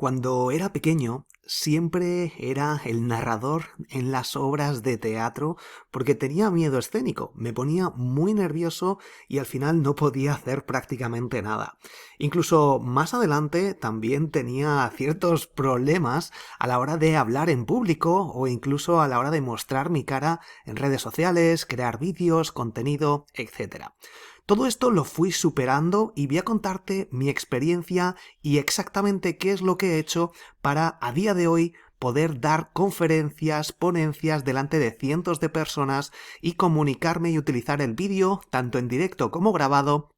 Cuando era pequeño, siempre era el narrador en las obras de teatro porque tenía miedo escénico, me ponía muy nervioso y al final no podía hacer prácticamente nada. Incluso más adelante también tenía ciertos problemas a la hora de hablar en público o incluso a la hora de mostrar mi cara en redes sociales, crear vídeos, contenido, etc. Todo esto lo fui superando y voy a contarte mi experiencia y exactamente qué es lo que he hecho para a día de hoy poder dar conferencias, ponencias delante de cientos de personas y comunicarme y utilizar el vídeo, tanto en directo como grabado,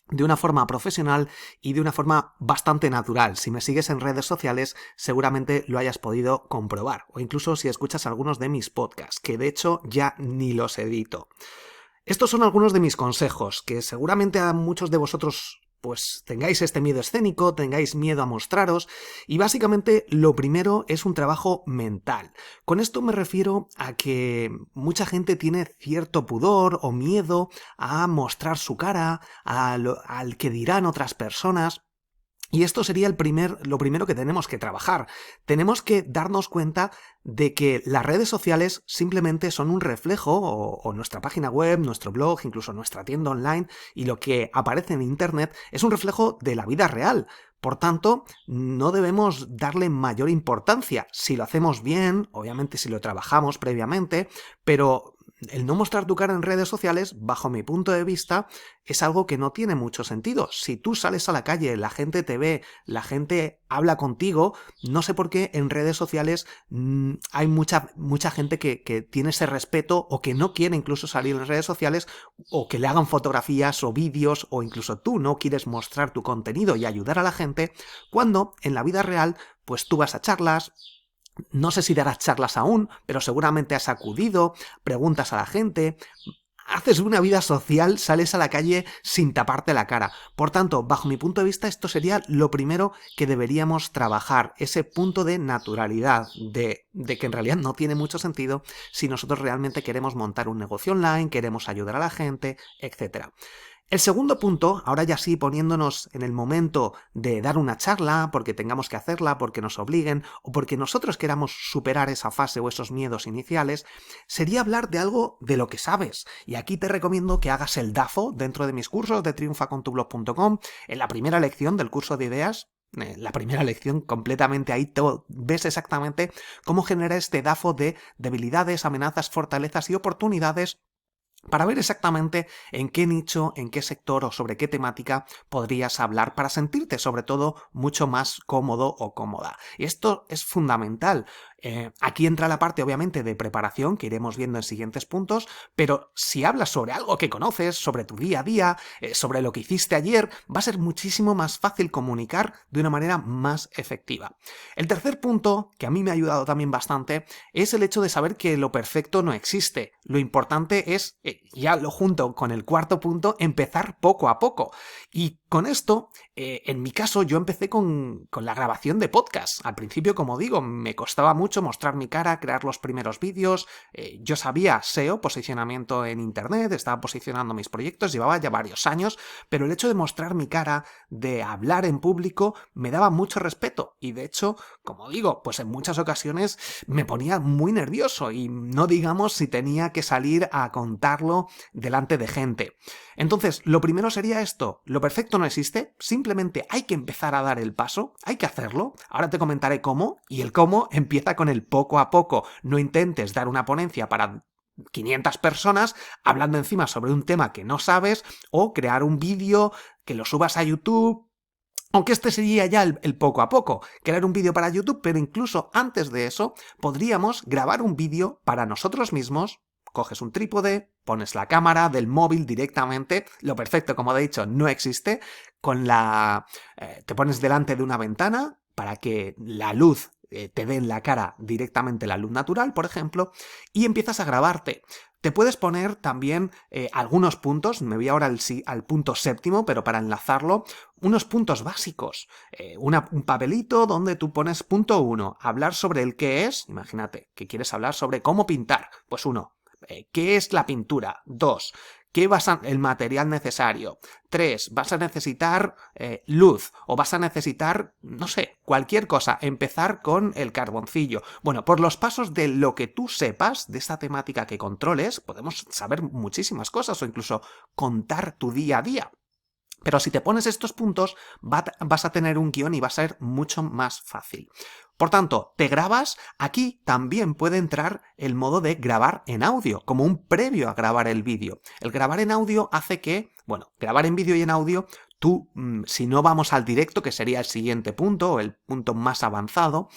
de una forma profesional y de una forma bastante natural. Si me sigues en redes sociales, seguramente lo hayas podido comprobar, o incluso si escuchas algunos de mis podcasts, que de hecho ya ni los edito. Estos son algunos de mis consejos, que seguramente a muchos de vosotros pues tengáis este miedo escénico, tengáis miedo a mostraros, y básicamente lo primero es un trabajo mental. Con esto me refiero a que mucha gente tiene cierto pudor o miedo a mostrar su cara, al que dirán otras personas. Y esto sería lo primero que tenemos que trabajar. Tenemos que darnos cuenta de que las redes sociales simplemente son un reflejo, o nuestra página web, nuestro blog, incluso nuestra tienda online, y lo que aparece en Internet es un reflejo de la vida real. Por tanto, no debemos darle mayor importancia. Si lo hacemos bien, obviamente si lo trabajamos previamente, pero el no mostrar tu cara en redes sociales, bajo mi punto de vista, es algo que no tiene mucho sentido. Si tú sales a la calle, la gente te ve, la gente habla contigo, no sé por qué en redes sociales hay mucha gente que tiene ese respeto o que no quiere incluso salir en redes sociales o que le hagan fotografías o vídeos o incluso tú no quieres mostrar tu contenido y ayudar a la gente, cuando en la vida real pues tú vas a charlas. No sé si darás charlas aún, pero seguramente has acudido, preguntas a la gente, haces una vida social, sales a la calle sin taparte la cara. Por tanto, bajo mi punto de vista, esto sería lo primero que deberíamos trabajar, ese punto de naturalidad, de que en realidad no tiene mucho sentido si nosotros realmente queremos montar un negocio online, queremos ayudar a la gente, etc. El segundo punto, ahora ya sí poniéndonos en el momento de dar una charla, porque tengamos que hacerla, porque nos obliguen o porque nosotros queramos superar esa fase o esos miedos iniciales, sería hablar de algo de lo que sabes. Y aquí te recomiendo que hagas el DAFO dentro de mis cursos de triunfacontublog.com, en la primera lección del curso de ideas. La primera lección completamente ahí ves exactamente cómo generar este DAFO de debilidades, amenazas, fortalezas y oportunidades para ver exactamente en qué nicho, en qué sector o sobre qué temática podrías hablar para sentirte sobre todo mucho más cómodo o cómoda. Y esto es fundamental. Aquí entra la parte obviamente de preparación que iremos viendo en siguientes puntos, pero si hablas sobre algo que conoces, sobre tu día a día, sobre lo que hiciste ayer, va a ser muchísimo más fácil comunicar de una manera más efectiva. El tercer punto, que a mí me ha ayudado también bastante, es el hecho de saber que lo perfecto no existe. Lo importante es, ya lo junto con el cuarto punto, empezar poco a poco. Y con esto, en mi caso, yo empecé con la grabación de podcast. Al principio, como digo, me costaba mucho mostrar mi cara, crear los primeros vídeos. Yo sabía SEO, posicionamiento en Internet, estaba posicionando mis proyectos, llevaba ya varios años, pero el hecho de mostrar mi cara, de hablar en público, me daba mucho respeto. Y de hecho, como digo, pues en muchas ocasiones me ponía muy nervioso y no digamos si tenía que salir a contarlo delante de gente. Entonces, lo primero sería esto, lo perfecto no existe, simplemente hay que empezar a dar el paso, hay que hacerlo. Ahora te comentaré cómo, y el cómo empieza con el poco a poco. No intentes dar una ponencia para 500 personas hablando encima sobre un tema que no sabes o crear un vídeo que lo subas a YouTube. Aunque este sería ya el poco a poco, crear un vídeo para YouTube, pero incluso antes de eso podríamos grabar un vídeo para nosotros mismos. Coges un trípode, pones la cámara del móvil directamente, lo perfecto, como he dicho, no existe, te pones delante de una ventana para que la luz te dé en la cara directamente la luz natural, por ejemplo, y empiezas a grabarte. Te puedes poner también algunos puntos, me voy ahora al punto séptimo, pero para enlazarlo, unos puntos básicos. Un papelito donde tú pones punto 1, hablar sobre el qué es, imagínate que quieres hablar sobre cómo pintar, pues 1. ¿Qué es la pintura? 2. el material necesario. 3, vas a necesitar luz o vas a necesitar, no sé, cualquier cosa. Empezar con el carboncillo. Bueno, por los pasos de lo que tú sepas, de esta temática que controles, podemos saber muchísimas cosas o incluso contar tu día a día. Pero si te pones estos puntos, vas a tener un guión y va a ser mucho más fácil. Por tanto, te grabas, aquí también puede entrar el modo de grabar en audio, como un previo a grabar el vídeo. El grabar en audio hace que, grabar en vídeo y en audio, tú, si no vamos al directo, que sería el siguiente punto, o el punto más avanzado,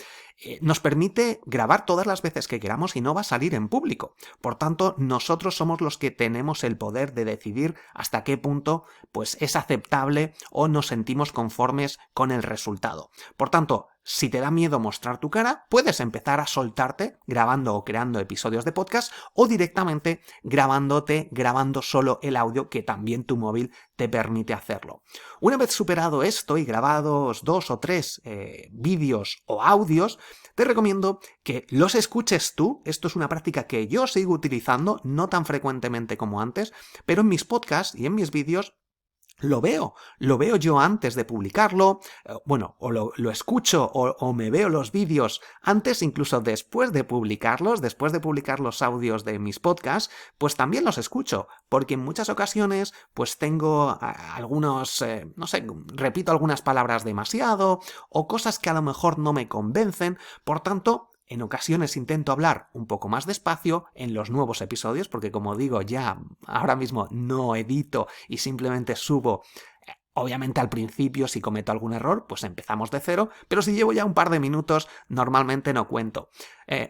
nos permite grabar todas las veces que queramos y no va a salir en público. Por tanto, nosotros somos los que tenemos el poder de decidir hasta qué punto pues, es aceptable o nos sentimos conformes con el resultado. Por tanto, si te da miedo mostrar tu cara, puedes empezar a soltarte grabando o creando episodios de podcast o directamente grabando solo el audio, que también tu móvil te permite hacerlo. Una vez superado esto y grabados 2 o 3 vídeos o audios, te recomiendo que los escuches tú. Esto es una práctica que yo sigo utilizando, no tan frecuentemente como antes, pero en mis podcasts y en mis vídeos lo veo yo antes de publicarlo, o lo escucho o me veo los vídeos antes, incluso después de publicar los audios de mis podcasts, pues también los escucho, porque en muchas ocasiones pues tengo algunos, repito algunas palabras demasiado o cosas que a lo mejor no me convencen, por tanto, en ocasiones intento hablar un poco más despacio en los nuevos episodios, porque como digo, ya ahora mismo no edito y simplemente subo. Obviamente al principio, si cometo algún error, pues empezamos de cero, pero si llevo ya un par de minutos, normalmente no cuento.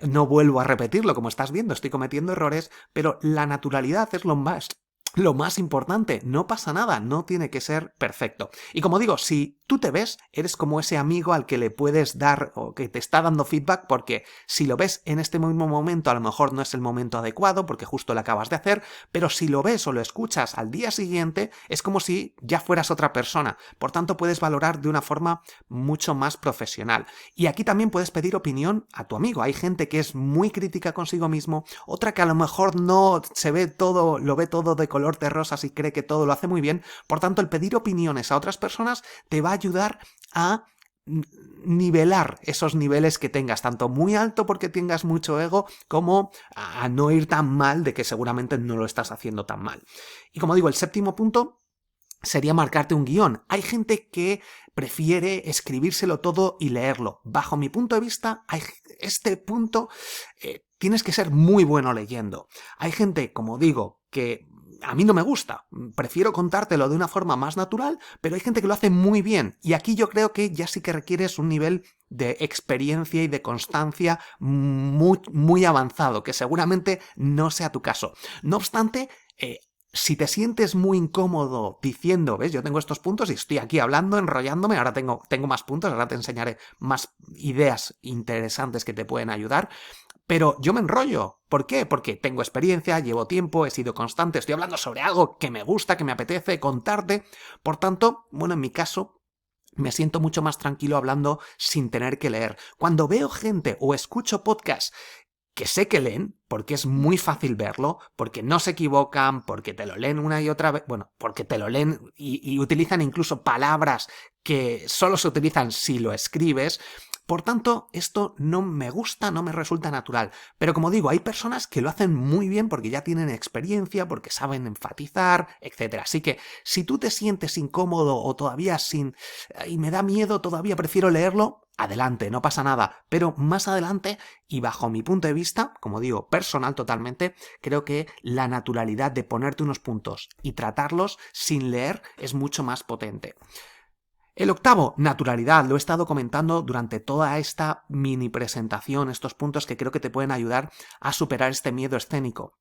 No vuelvo a repetirlo, como estás viendo, estoy cometiendo errores, pero la naturalidad es lo más importante. No pasa nada, no tiene que ser perfecto. Y como digo, si tú te ves, eres como ese amigo al que le puedes dar o que te está dando feedback, porque si lo ves en este mismo momento, a lo mejor no es el momento adecuado porque justo lo acabas de hacer, pero si lo ves o lo escuchas al día siguiente, es como si ya fueras otra persona. Por tanto, puedes valorar de una forma mucho más profesional. Y aquí también puedes pedir opinión a tu amigo. Hay gente que es muy crítica consigo mismo, otra que a lo mejor no lo ve todo de color de rosas y cree que todo lo hace muy bien. Por tanto, el pedir opiniones a otras personas te va a ayudar a nivelar esos niveles que tengas, tanto muy alto porque tengas mucho ego, como a no ir tan mal de que seguramente no lo estás haciendo tan mal. Y como digo, el séptimo punto sería marcarte un guión. Hay gente que prefiere escribírselo todo y leerlo. Bajo mi punto de vista, este punto tienes que ser muy bueno leyendo. Hay gente, como digo, que a mí no me gusta, prefiero contártelo de una forma más natural, pero hay gente que lo hace muy bien, y aquí yo creo que ya sí que requieres un nivel de experiencia y de constancia muy, muy avanzado, que seguramente no sea tu caso. No obstante, si te sientes muy incómodo diciendo, ¿ves? Yo tengo estos puntos y estoy aquí hablando, enrollándome, ahora tengo más puntos, ahora te enseñaré más ideas interesantes que te pueden ayudar. Pero yo me enrollo. ¿Por qué? Porque tengo experiencia, llevo tiempo, he sido constante, estoy hablando sobre algo que me gusta, que me apetece contarte. Por tanto, en mi caso, me siento mucho más tranquilo hablando sin tener que leer. Cuando veo gente o escucho podcasts que sé que leen, porque es muy fácil verlo, porque no se equivocan, porque te lo leen una y otra vez, porque te lo leen y utilizan incluso palabras que solo se utilizan si lo escribes. Por tanto, esto no me gusta, no me resulta natural. Pero como digo, hay personas que lo hacen muy bien porque ya tienen experiencia, porque saben enfatizar, etc. Así que si tú te sientes incómodo o todavía y me da miedo, todavía prefiero leerlo, adelante, no pasa nada. Pero más adelante, y bajo mi punto de vista, como digo, personal totalmente, creo que la naturalidad de ponerte unos puntos y tratarlos sin leer es mucho más potente. El octavo, naturalidad. Lo he estado comentando durante toda esta mini presentación, estos puntos que creo que te pueden ayudar a superar este miedo escénico.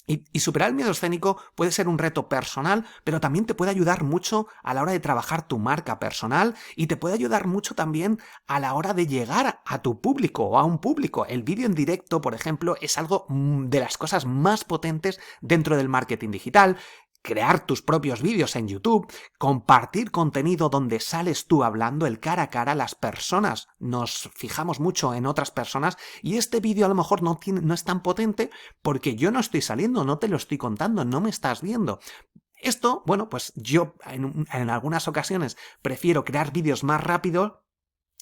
Y superar el miedo escénico puede ser un reto personal, pero también te puede ayudar mucho a la hora de trabajar tu marca personal y te puede ayudar mucho también a la hora de llegar a tu público o a un público. El vídeo en directo, por ejemplo, es algo de las cosas más potentes dentro del marketing digital. crear tus propios vídeos en YouTube, compartir contenido donde sales tú hablando, el cara a cara, las personas, nos fijamos mucho en otras personas y este vídeo a lo mejor no es tan potente porque yo no estoy saliendo, no te lo estoy contando, no me estás viendo. Esto, bueno, pues yo en algunas ocasiones prefiero crear vídeos más rápidos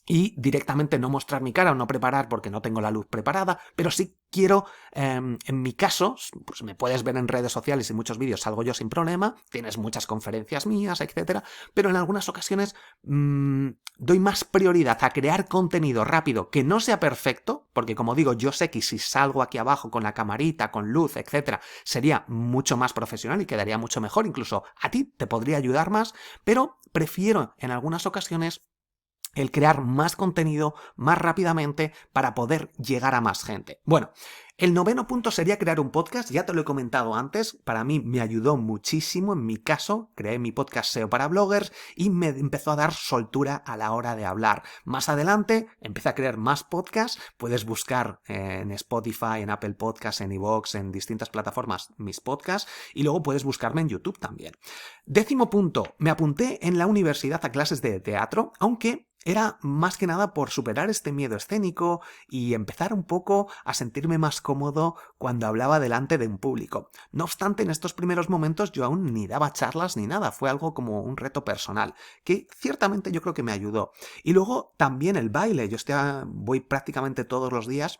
y directamente no mostrar mi cara o no preparar porque no tengo la luz preparada, pero sí quiero, en mi caso, pues me puedes ver en redes sociales y muchos vídeos salgo yo sin problema, tienes muchas conferencias mías, etcétera, pero en algunas ocasiones doy más prioridad a crear contenido rápido que no sea perfecto, porque como digo, yo sé que si salgo aquí abajo con la camarita, con luz, etcétera, sería mucho más profesional y quedaría mucho mejor, incluso a ti te podría ayudar más, pero prefiero en algunas ocasiones el crear más contenido más rápidamente para poder llegar a más gente. Bueno, el 9º punto sería crear un podcast, ya te lo he comentado antes, para mí me ayudó muchísimo, en mi caso, creé mi podcast SEO para bloggers y me empezó a dar soltura a la hora de hablar. Más adelante empecé a crear más podcasts, puedes buscar en Spotify, en Apple Podcasts, en iVoox, en distintas plataformas mis podcasts y luego puedes buscarme en YouTube también. 10º punto, me apunté en la universidad a clases de teatro, aunque era más que nada por superar este miedo escénico y empezar un poco a sentirme más cómodo cuando hablaba delante de un público. No obstante, en estos primeros momentos yo aún ni daba charlas ni nada, fue algo como un reto personal, que ciertamente yo creo que me ayudó. Y luego también el baile, voy prácticamente todos los días.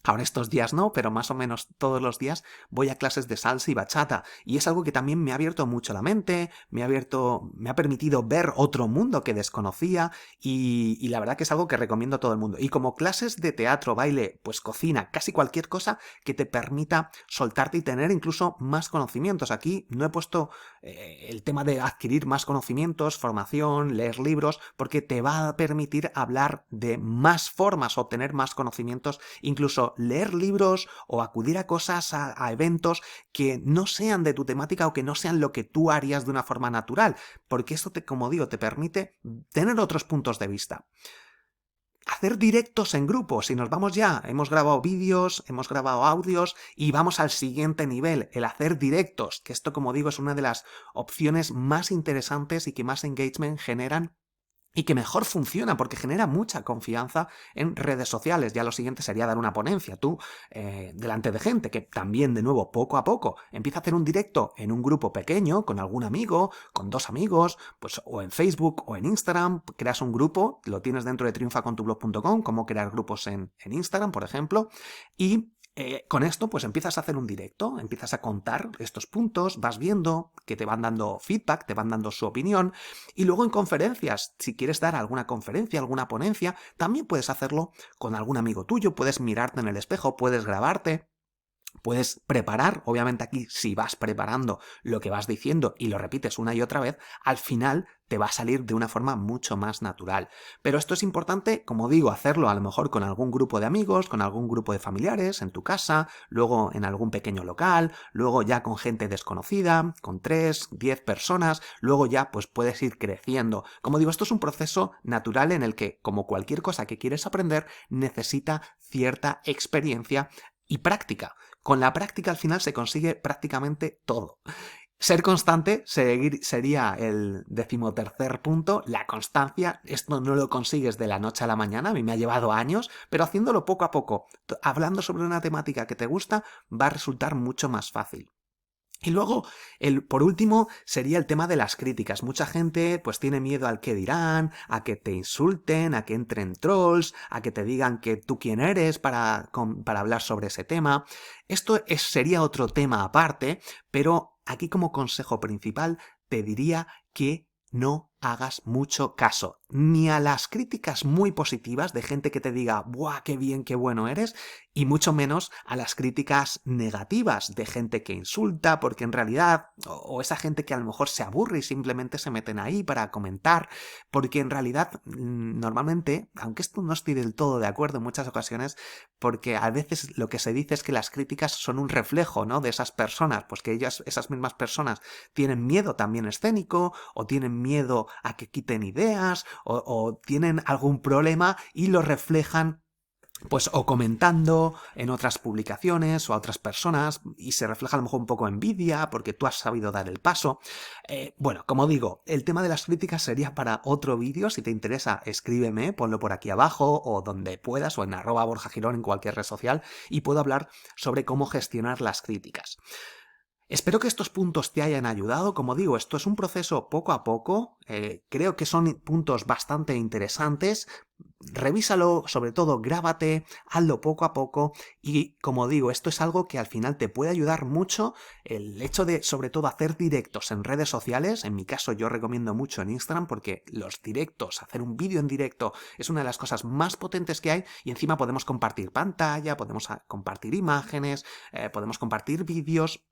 Ahora estos días no, pero más o menos todos los días voy a clases de salsa y bachata y es algo que también me ha abierto mucho la mente, me ha permitido ver otro mundo que desconocía y la verdad que es algo que recomiendo a todo el mundo. Y como clases de teatro, baile, pues cocina, casi cualquier cosa que te permita soltarte y tener incluso más conocimientos. Aquí no he puesto el tema de adquirir más conocimientos, formación, leer libros, porque te va a permitir hablar de más formas, obtener más conocimientos, incluso leer libros o acudir a cosas, a eventos que no sean de tu temática o que no sean lo que tú harías de una forma natural, porque esto, como digo, te permite tener otros puntos de vista. Hacer directos en grupo, si nos vamos ya, hemos grabado vídeos, hemos grabado audios y vamos al siguiente nivel, el hacer directos, que esto, como digo, es una de las opciones más interesantes y que más engagement generan y que mejor funciona porque genera mucha confianza en redes sociales. Ya lo siguiente sería dar una ponencia, tú delante de gente, que también de nuevo poco a poco empieza a hacer un directo en un grupo pequeño, con algún amigo, con 2 amigos, pues o en Facebook o en Instagram, creas un grupo, lo tienes dentro de triunfacontublog.com, cómo crear grupos en Instagram, por ejemplo, y con esto pues empiezas a hacer un directo, empiezas a contar estos puntos, vas viendo que te van dando feedback, te van dando su opinión y luego en conferencias, si quieres dar alguna conferencia, alguna ponencia, también puedes hacerlo con algún amigo tuyo, puedes mirarte en el espejo, puedes grabarte. Puedes preparar, obviamente aquí si vas preparando lo que vas diciendo y lo repites una y otra vez, al final te va a salir de una forma mucho más natural. Pero esto es importante, como digo, hacerlo a lo mejor con algún grupo de amigos, con algún grupo de familiares, en tu casa, luego en algún pequeño local, luego ya con gente desconocida, con 3, 10 personas, luego ya pues puedes ir creciendo. Como digo, esto es un proceso natural en el que, como cualquier cosa que quieres aprender, necesita cierta experiencia y práctica. Con la práctica al final se consigue prácticamente todo. Ser constante sería el 13º punto, la constancia. Esto no lo consigues de la noche a la mañana, a mí me ha llevado años, pero haciéndolo poco a poco, hablando sobre una temática que te gusta, va a resultar mucho más fácil. Y luego, por último, sería el tema de las críticas. Mucha gente pues tiene miedo al que dirán, a que te insulten, a que entren trolls, a que te digan que tú quién eres para hablar sobre ese tema. Esto sería otro tema aparte, pero aquí como consejo principal te diría que no hagas mucho caso, ni a las críticas muy positivas de gente que te diga ¡buah, qué bien, qué bueno eres! Y mucho menos a las críticas negativas de gente que insulta, porque en realidad, o esa gente que a lo mejor se aburre y simplemente se meten ahí para comentar, porque en realidad, normalmente, aunque esto no estoy del todo de acuerdo en muchas ocasiones, porque a veces lo que se dice es que las críticas son un reflejo, ¿no?, de esas personas, pues que esas mismas personas tienen miedo también escénico, o tienen miedo a que quiten ideas o tienen algún problema y lo reflejan pues o comentando en otras publicaciones o a otras personas y se refleja a lo mejor un poco envidia porque tú has sabido dar el paso. Bueno, como digo, el tema de las críticas sería para otro vídeo. Si te interesa, escríbeme, ponlo por aquí abajo o donde puedas o en @BorjaGirón en cualquier red social y puedo hablar sobre cómo gestionar las críticas. Espero que estos puntos te hayan ayudado. Como digo, esto es un proceso poco a poco. Creo que son puntos bastante interesantes. Revísalo, sobre todo grábate, hazlo poco a poco y, como digo, esto es algo que al final te puede ayudar mucho. El hecho de, sobre todo, hacer directos en redes sociales, en mi caso yo recomiendo mucho en Instagram porque los directos, hacer un vídeo en directo es una de las cosas más potentes que hay y encima podemos compartir pantalla, podemos compartir imágenes, podemos compartir vídeos.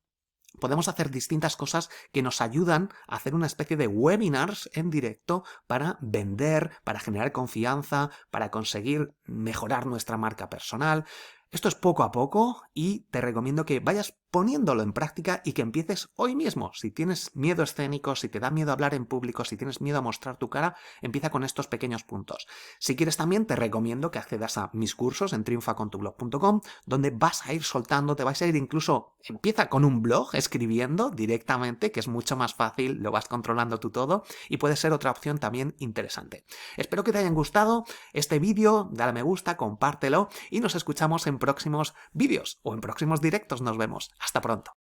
Podemos hacer distintas cosas que nos ayudan a hacer una especie de webinars en directo para vender, para generar confianza, para conseguir mejorar nuestra marca personal. Esto es poco a poco y te recomiendo que vayas poniéndolo en práctica y que empieces hoy mismo. Si tienes miedo escénico, si te da miedo hablar en público, si tienes miedo a mostrar tu cara, empieza con estos pequeños puntos. Si quieres también te recomiendo que accedas a mis cursos en triunfacontublog.com, donde vas a ir soltando, te vas a ir incluso, empieza con un blog escribiendo directamente, que es mucho más fácil, lo vas controlando tú todo y puede ser otra opción también interesante. Espero que te hayan gustado este vídeo, dale a me gusta, compártelo y nos escuchamos en próximos vídeos o en próximos directos. Nos vemos. Hasta pronto.